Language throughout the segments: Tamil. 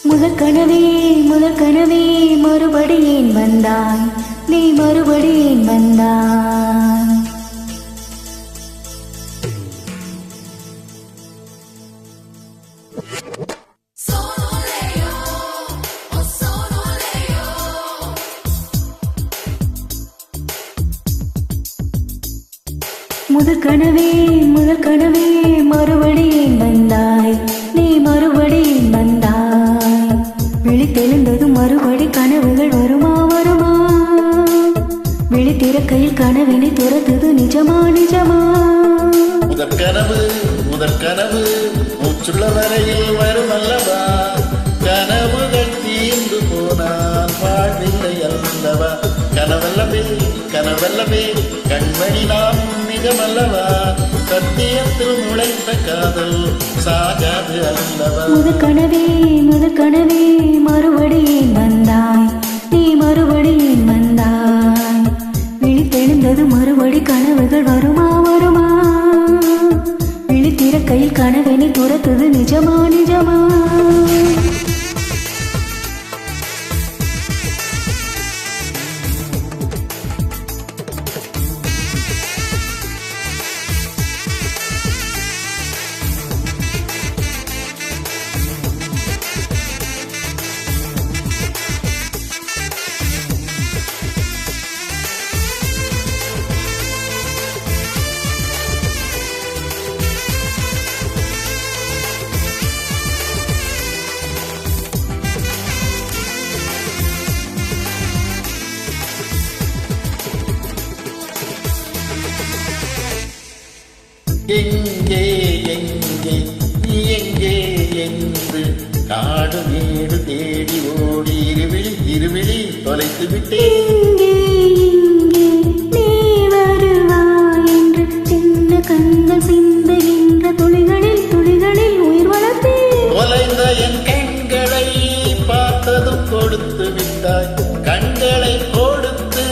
முதல் கனவே மறுபடி ஏன் வந்தாய், நீ மறுபடி ஏன் வந்தாய்? முதல் கனவே மறுபடி ஏன் வந்தாய், நீ மறுபடி ஏன் வந்தாய்? விழித்தெழுந்தது மறுபடி கனவுகள் வருமா வருமா? விழித்திறக்கையில் கனவினை துரத்துது நிஜமா நிஜமா? முதல் கனவு மூச்சுள்ள வரையில் வரும் அல்லவா? கனவுகள் தீர்ந்து போனால் வாழ்வில்லை அல்லவா? கனவல்லவே கண்மணி நாம் நிஜமல்லவா? சத்தியத்தில் முளைத்த காதல் சாகாது அல்லவா? முதல் கனவே மறுபடி ஏன் வந்தாய், நீ மறுபடி ஏன் வந்தாய்? விழித்தெழுந்தது மறுபடி கனவுகள் வருமா வருமா? விழித்திறக்கையில் கனவினை துரத்துது நிஜமா நிஜமா? எங்கே நீ எங்கே என்று காடு வீடு தேடி ஓடி இருவிழி தொலைத்து விட்டேன். நீ வருவாய் என்று சின்ன கண்கள் சிந்துகின்ற துளிகளில் உயிர் வளர்த்தேன். தொலைந்த என் கண்களை பார்த்ததும் கொடுத்து விட்டாய், கண்களை கொடுத்து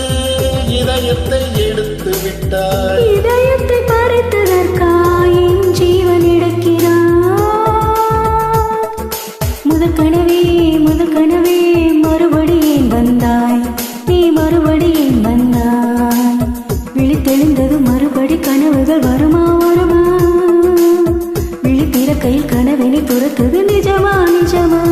இதயத்தை எடுத்து விட்டாய். இதயத்தை பறித்ததற்காய் என் ஜீவன் எடுக்கிறாய். முதல் கனவே மறுபடி ஏன் வந்தாய், நீ மறுபடி ஏன் வந்தாய்? விழித்தெழுந்தது மறுபடி கனவுகள் வருமா வருமா? விழித்திறக்கையில் கனவினை துரத்துது நிஜமா நிஜமா?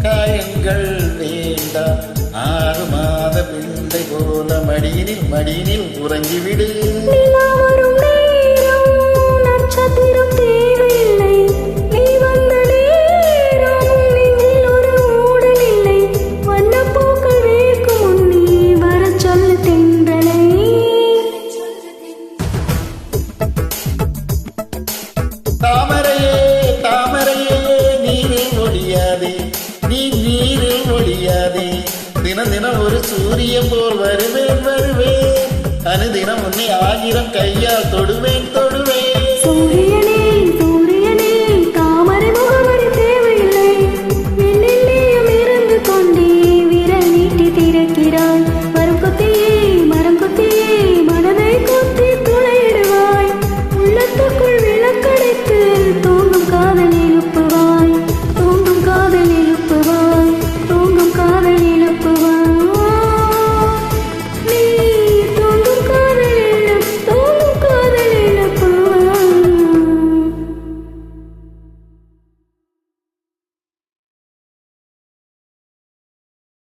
காயங்கள் வேண்டாம், 6 மாத பிள்ளை போல மடியினில் உறங்கிவிடு. நட்சத்திரம் தேவையில்லை, நீ வந்த நேரம் நெஞ்சில் ஒரு ஊடல் இல்லை. வண்ணப்பூக்கள் வேர்க்கும் நீ வர சொல்லு தென்றலை. தாமரையே நீரில் ஒழியாதே, தினம் ஒரு சூரியன் போல் வருவேன். அனுதினம் உன்னை 1000 கையால் தொடுவேன்.